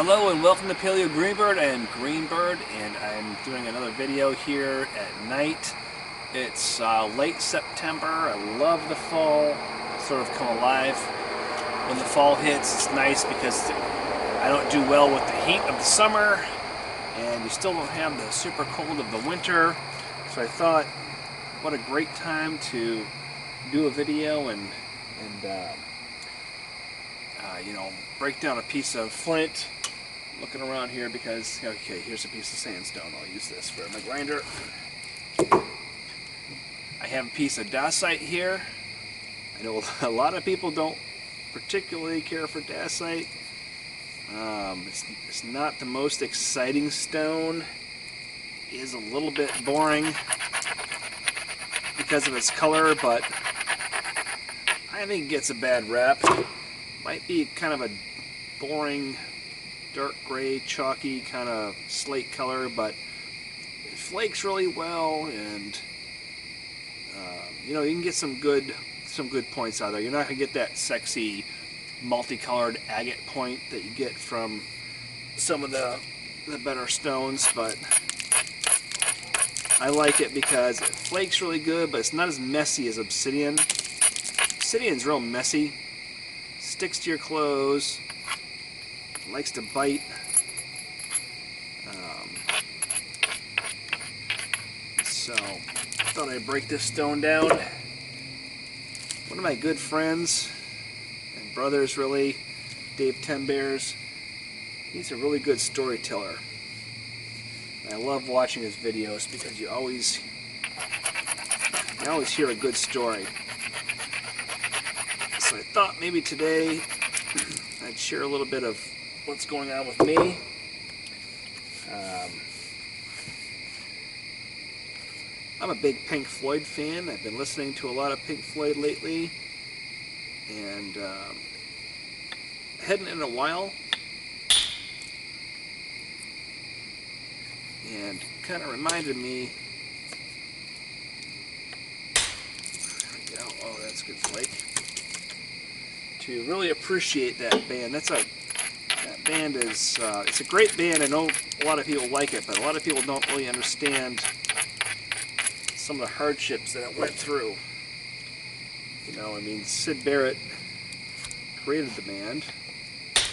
Hello and welcome to Paleo Greenbird and Greenbird, and I'm doing another video here at night. It's late September. I love the fall. Sort of come alive when the fall hits. It's nice because I don't do well with the heat of the summer, and you still don't have the super cold of the winter. So I thought, what a great time to do a video and break down a piece of flint. Looking around here because, okay, here's a piece of sandstone. I'll use this for my grinder. I have a piece of dacite here. I know a lot of people don't particularly care for dacite. It's not the most exciting stone. It is a little bit boring because of its color, but I think it gets a bad rap. Might be kind of a boring, dark gray, chalky kind of slate color, but it flakes really well, and you can get some good points out of there. You're not gonna get that sexy multicolored agate point that you get from some of the better stones, but I like it because it flakes really good, but it's not as messy as obsidian. Obsidian's real messy, sticks to your clothes, likes to bite. So I thought I'd break this stone down. One of my good friends and brothers, really, Dave Tembears, he's a really good storyteller. And I love watching his videos because you always hear a good story. So I thought maybe today I'd share a little bit of what's going on with me. I'm a big Pink Floyd fan. I've been listening to a lot of Pink Floyd lately, and hadn't in a while, and kind of reminded me. There we go. Oh, that's a good flake. To really appreciate that band. That band is it's a great band. I know a lot of people like it, but a lot of people don't really understand some of the hardships that it went through. Syd Barrett created the band. There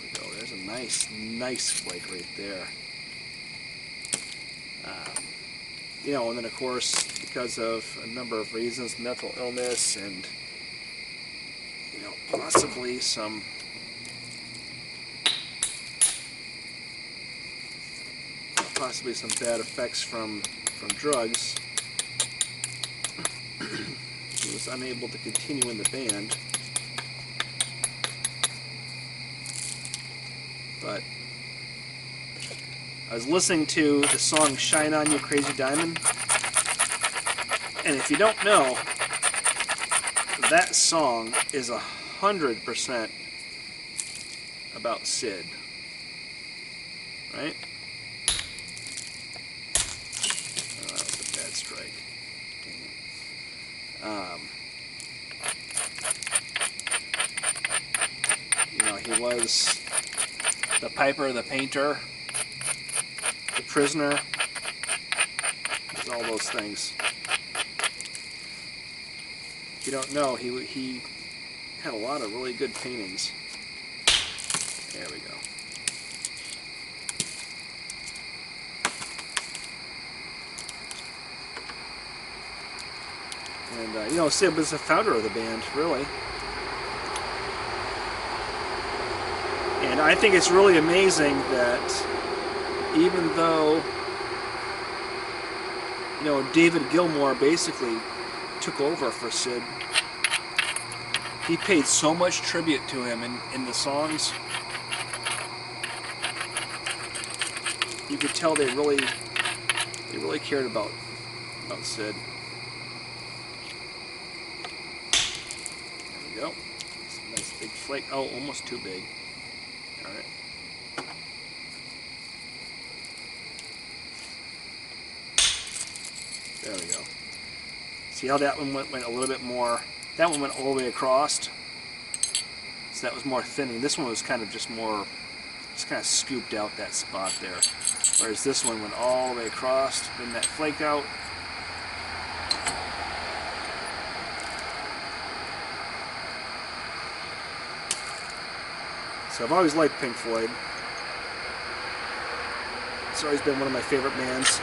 we go. There's a nice flake right there. And then of course, because of a number of reasons, mental illness and possibly some bad effects from drugs, he was unable to continue in the band. But I was listening to the song "Shine On You Crazy Diamond," and if you don't know, that song is 100% about Syd, right? Oh, that was a bad strike. He was the piper, the painter, the prisoner, all those things. If you don't know, he had a lot of really good paintings. There we go. And Syd was the founder of the band, really. And I think it's really amazing that even though David Gilmour basically took over for Syd, he paid so much tribute to him in the songs. You could tell they really cared about Syd. There we go. It's a nice big flake. Oh, almost too big. All right. There we go. See how that one went a little bit more. That one went all the way across. so that was more thinning. This one was kind of just more, just kind of scooped out that spot there. Whereas this one went all the way across, then that flaked out. So I've always liked Pink Floyd. It's always been one of my favorite bands.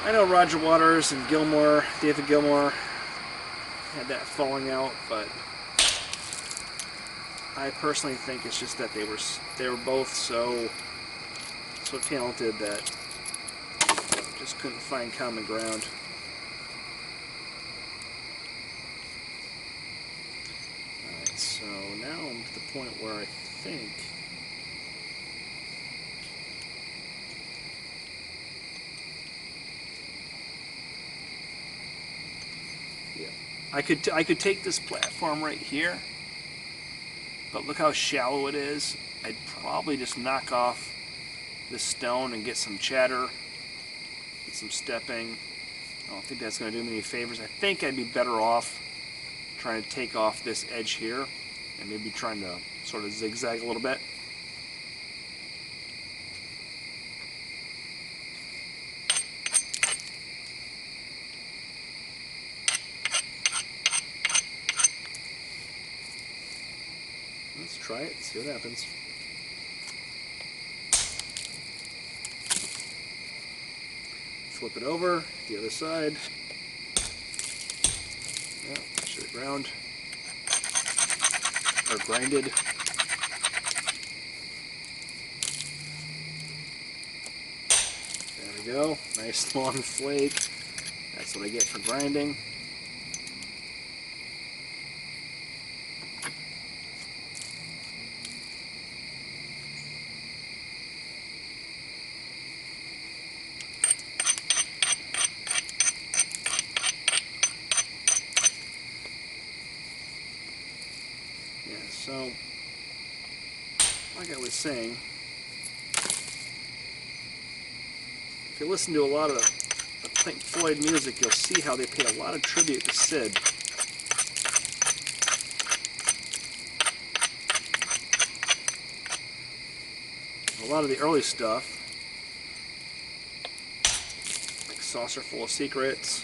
I know Roger Waters and David Gilmour had that falling out, but I personally think it's just that they were both so talented that just couldn't find common ground. Alright, so now I'm to the point where I think I could take this platform right here, but look how shallow it is. I'd probably just knock off this stone and get some chatter, get some stepping. I don't think that's going to do me any favors. I think I'd be better off trying to take off this edge here and maybe trying to sort of zigzag a little bit. Let's try it, see what happens. Flip it over, the other side. Yeah, should have ground. Or grinded. There we go, nice long flake. That's what I get for grinding. So, like I was saying, if you listen to a lot of the Pink Floyd music, you'll see how they pay a lot of tribute to Sid. A lot of the early stuff, like Saucer Full of Secrets,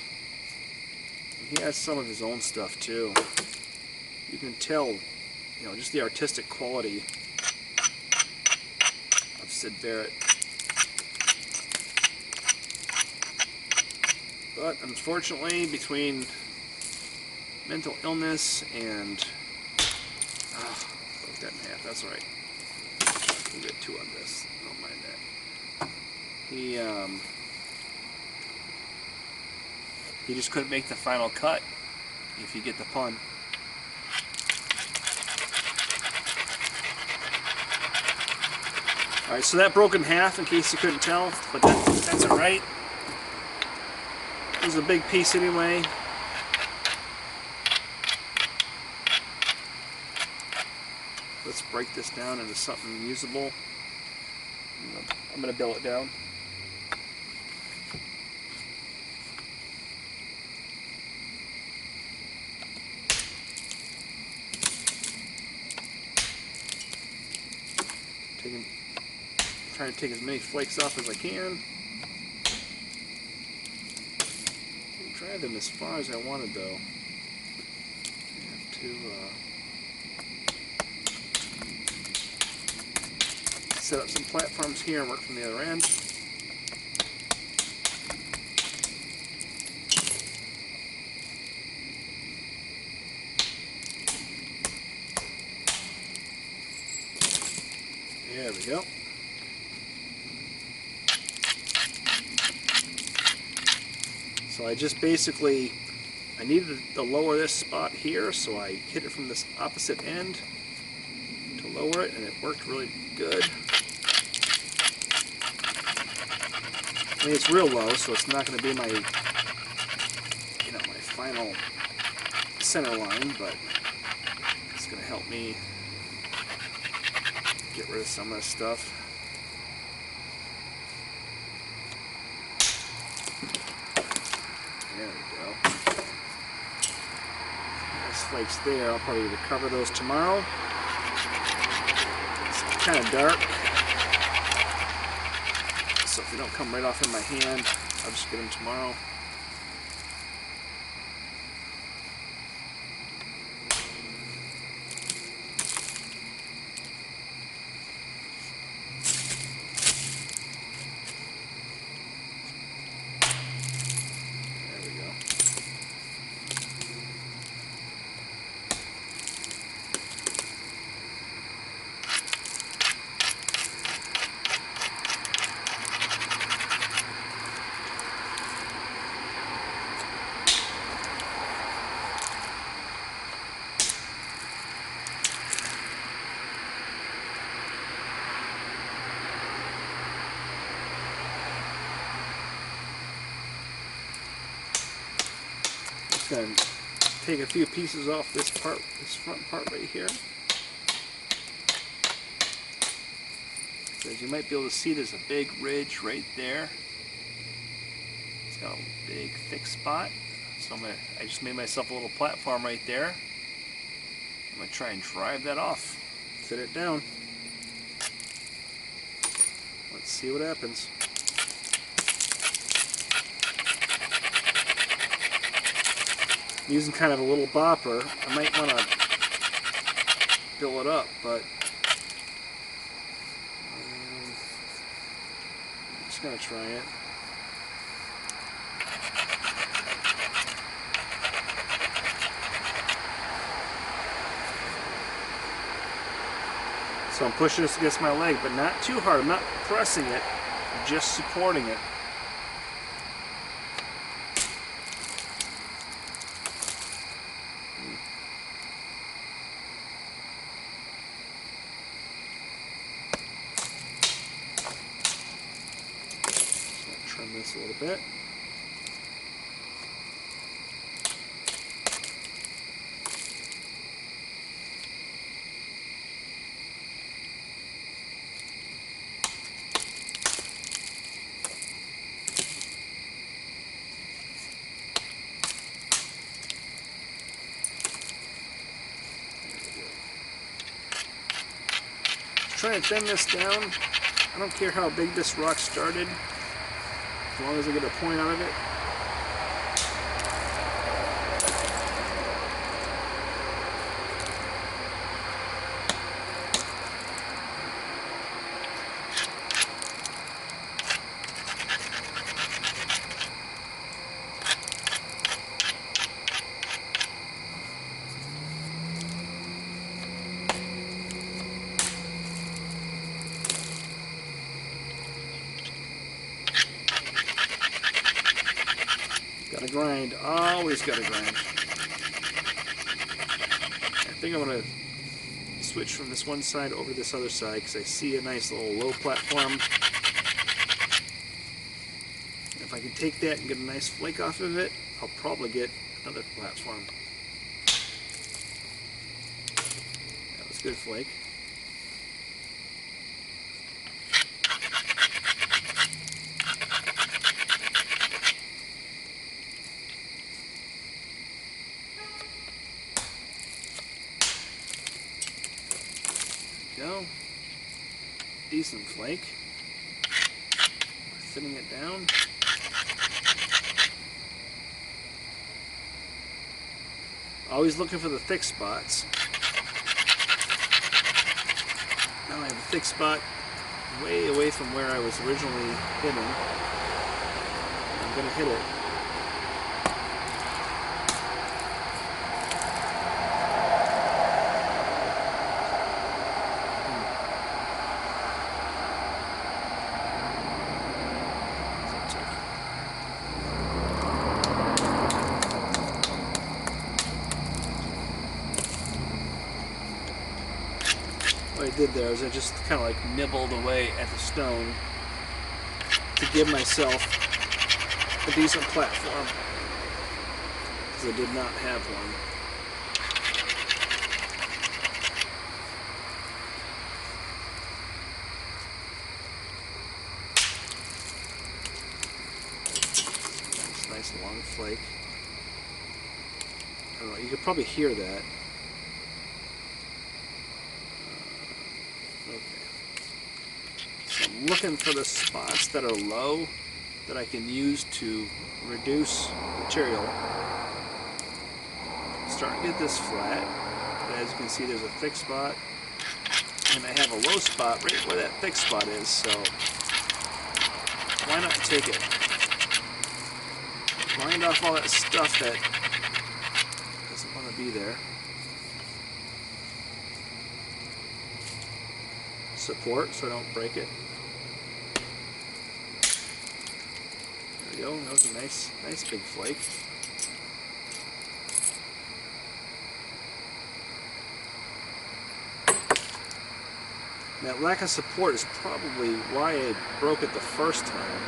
and he has some of his own stuff too. You can tell, you know, just the artistic quality of Sid Barrett. But unfortunately, between mental illness and broke that in half. That's all right. We'll get two on this. Don't mind that. He just couldn't make the final cut. If you get the pun. Alright, so that broke in half in case you couldn't tell, but that's alright. It was a big piece anyway. Let's break this down into something usable. I'm going to bill it down. Trying to take as many flakes off as I can. Didn't drive them as far as I wanted though. I have to set up some platforms here and work from the other end. There we go. So I just basically, I needed to lower this spot here, so I hit it from this opposite end to lower it, and it worked really good. I mean, it's real low, so it's not going to be my, you know, my final center line, but it's going to help me get rid of some of this stuff. There we go. Nice flakes there. I'll probably recover those tomorrow. It's kind of dark, so if they don't come right off in my hand, I'll just get them tomorrow. Going to take a few pieces off this this front part right here. So as you might be able to see, there's a big ridge right there. It's got a big thick spot. So I just made myself a little platform right there. I'm going to try and drive that off, fit it down. Let's see what happens. Using kind of a little bopper. I might want to fill it up, but I'm just going to try it. So I'm pushing this against my leg, but not too hard. I'm not pressing it, I'm just supporting it. Trim this a little bit. Try and thin this down. I don't care how big this rock started, as long as I get a point out of it. Gotta grind, always gotta grind. I think I'm gonna switch from this one side over to this other side because I see a nice little low platform. If I can take that and get a nice flake off of it, I'll probably get another platform. That was a good flake. Go. Decent flake. Thinning it down. Always looking for the thick spots. Now I have a thick spot way away from where I was originally hitting. I'm going to hit it. What I did there is I just kind of like nibbled away at the stone to give myself a decent platform, because I did not have one. Nice long flake. I don't know, you could probably hear that. Okay. So I'm looking for the spots that are low that I can use to reduce material. Starting to get this flat. But as you can see, there's a thick spot. And I have a low spot right where that thick spot is, so why not take it? Grind off all that stuff that doesn't want to be there. Support so I don't break it. There we go. That was a nice big flake. That lack of support is probably why I broke it the first time.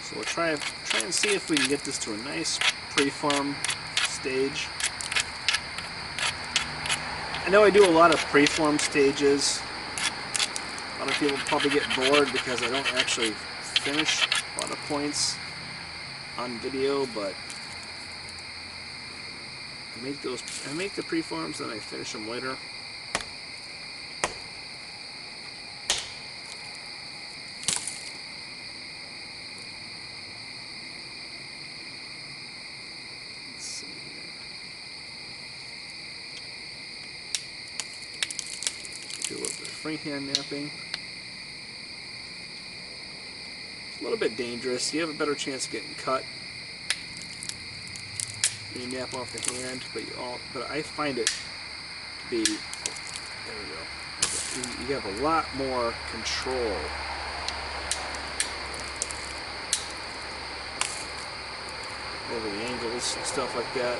So we'll try and see if we can get this to a nice preform stage. I know I do a lot of preform stages. A lot of people probably get bored because I don't actually finish a lot of points on video, but I make the preforms, then I finish them later. Let's see here. Do a little bit of freehand napping. A little bit dangerous. You have a better chance of getting cut when you nap off the hand, but I find it to be, there we go. You have a lot more control over the angles and stuff like that.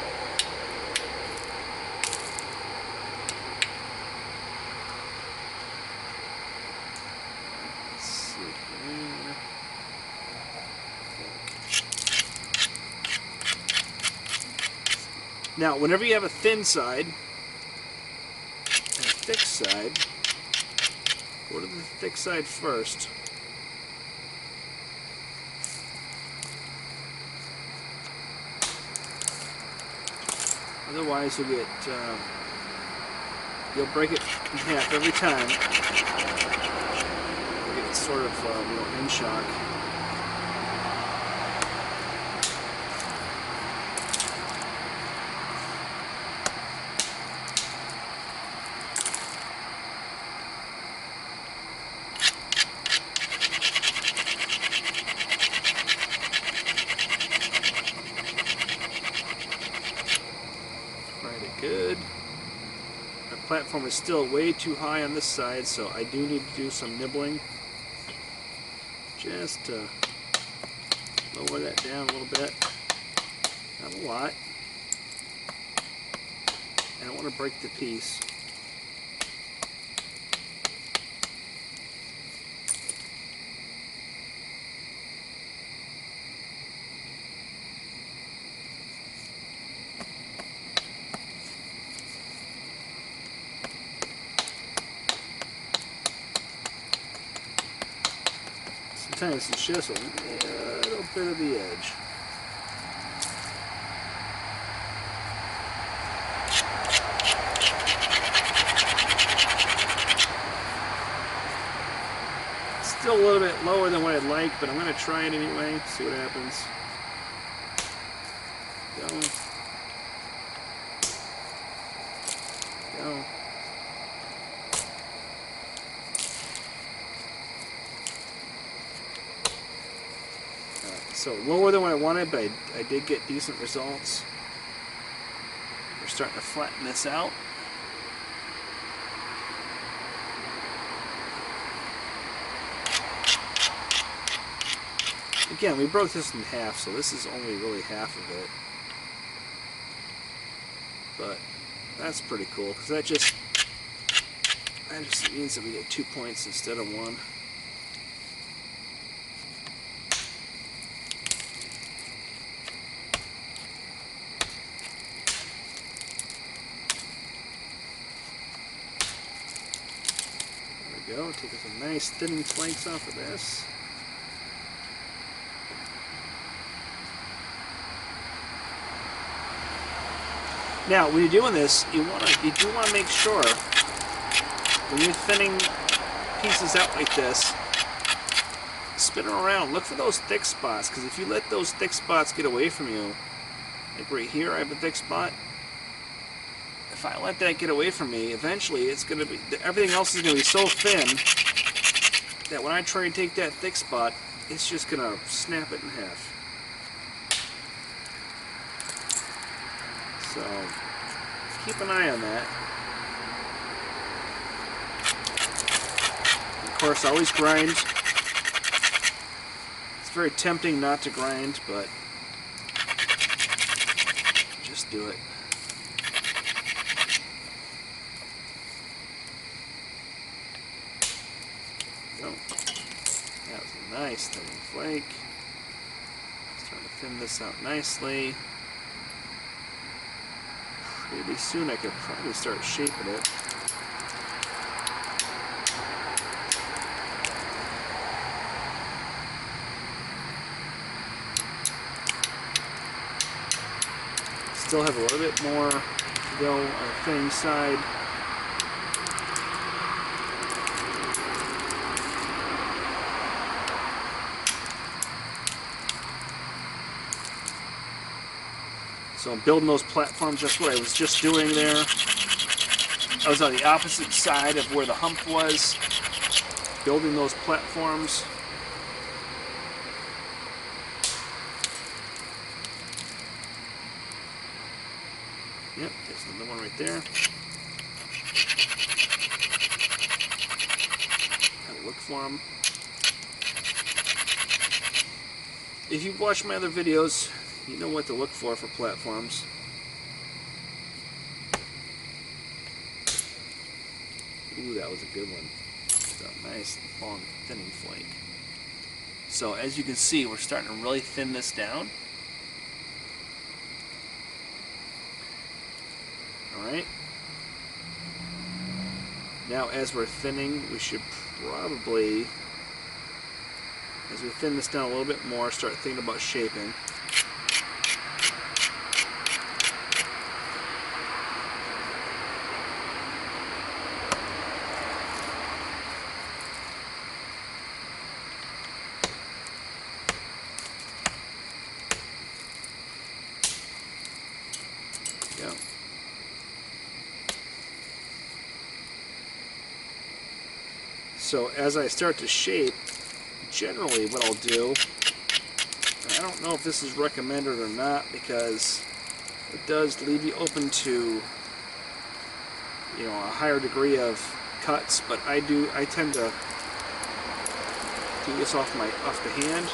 Let's see here. Now, whenever you have a thin side and a thick side, go to the thick side first. Otherwise, you'll break it in half every time. You'll get sort of in shock. Good. My platform is still way too high on this side, so I do need to do some nibbling. Just to lower that down a little bit. Not a lot. I don't want to break the piece. Sometimes it's just a little bit of the edge. Still a little bit lower than what I'd like, but I'm going to try it anyway, see what happens. Go. So lower than what I wanted, but I did get decent results. We're starting to flatten this out. Again, we broke this in half, so this is only really half of it. But that's pretty cool, because that just means that we get 2 points instead of 1. we go. Take some nice thinning flakes off of this. Now, when you're doing this, you do want to make sure when you're thinning pieces out like this, spin them around. Look for those thick spots, because if you let those thick spots get away from you, like right here, I have a thick spot. If I let that get away from me, eventually it's going to be, everything else is going to be so thin that when I try to take that thick spot, it's just going to snap it in half. So, keep an eye on that. Of course, always grind. It's very tempting not to grind, but just do it. There we go. That was a nice thin flake. Starting to thin this out nicely. Pretty soon I could probably start shaping it. Still have a little bit more to go on the thinning side. So I'm building those platforms. That's what I was just doing there. I was on the opposite side of where the hump was, building those platforms. Yep, there's another one right there. Gotta look for them. If you've watched my other videos, you know what to look for platforms. Ooh, that was a good one. Just a nice long thinning flake. So as you can see, we're starting to really thin this down. Alright. Now as we're thinning, we should probably, as we thin this down a little bit more, start thinking about shaping. Go. So as I start to shape, generally what I'll do, I don't know if this is recommended or not, because it does leave you open to, you know, a higher degree of cuts, but I tend to do this off the hand.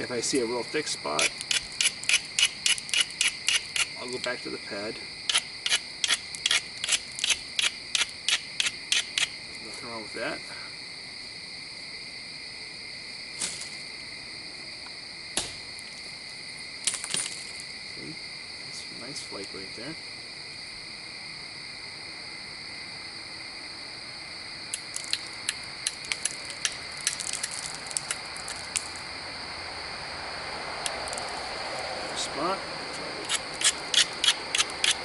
If I see a real thick spot, I'll go back to the pad. Nothing wrong with that. See? That's a nice flake right there. Spot.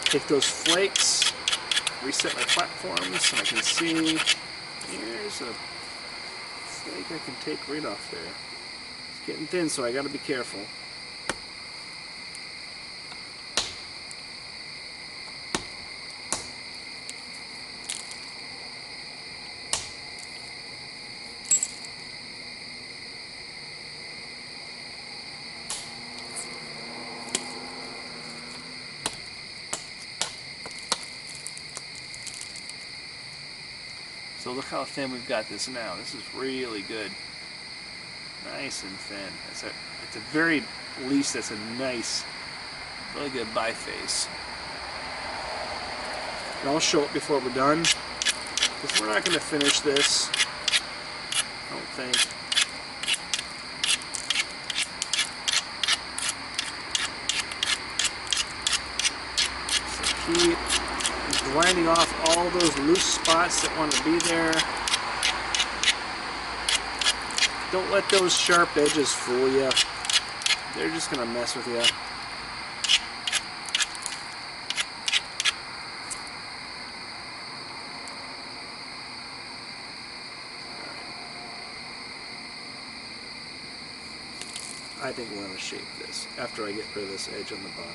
Take those flakes, reset my platforms, and I can see here's a flake I can take right off there. It's getting thin, so I got to be careful. So look how thin we've got this now. This is really good. nice and thin. At the very least, that's a nice, really good biface. And I'll show it before we're done, because we're not going to finish this, I don't think. So keep grinding off all those loose spots that want to be there. Don't let those sharp edges fool you. They're just going to mess with you. I think we're going to shape this after I get rid of this edge on the bottom.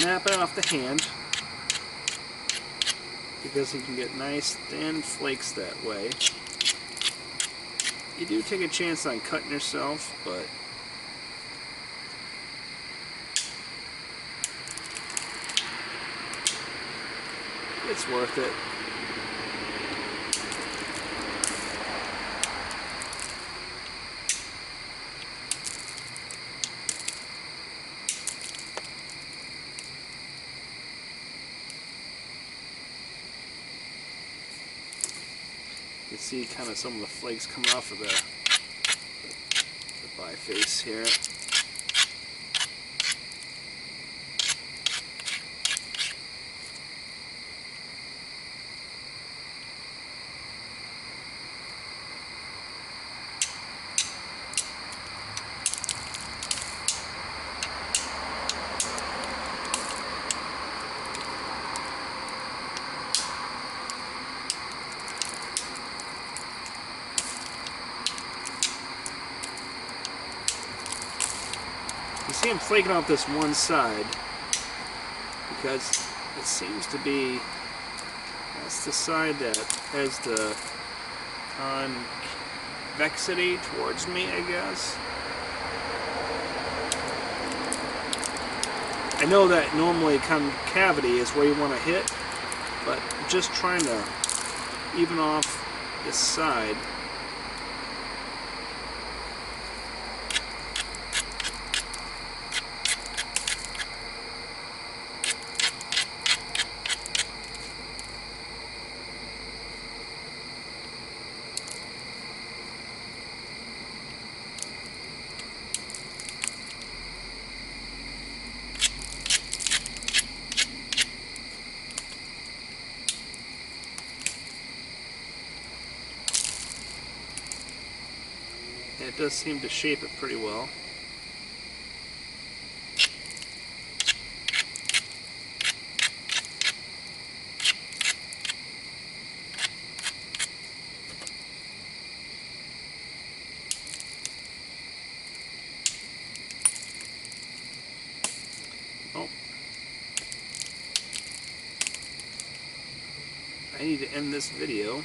Nap it off the hand because you can get nice thin flakes that way. You do take a chance on cutting yourself, but it's worth it. You can see kind of some of the flakes coming off of the biface here. You see I'm flaking off this one side because it seems to be, that's the side that has the convexity towards me, I guess. I know that normally concavity is where you want to hit, but just trying to even off this side. It does seem to shape it pretty well. Oh. I need to end this video.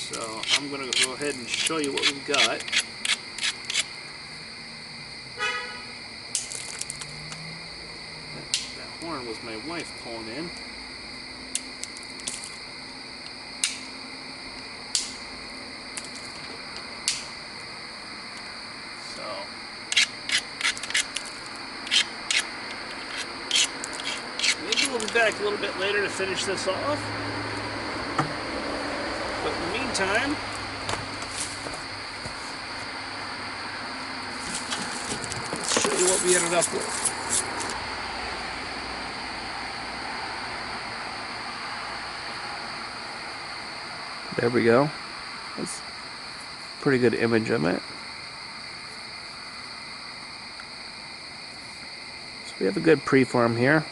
So I'm going to go ahead and show you what we've got. That horn was my wife pulling in. So maybe we'll be back a little bit later to finish this off. But in the meantime, let's show you what we ended up with. There we go. That's a pretty good image of it. So we have a good preform here.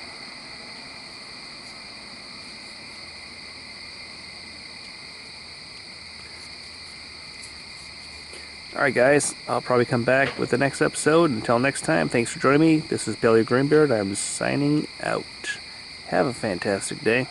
Alright guys, I'll probably come back with the next episode. Until next time, thanks for joining me. This is Billy Greenbeard. I'm signing out. Have a fantastic day.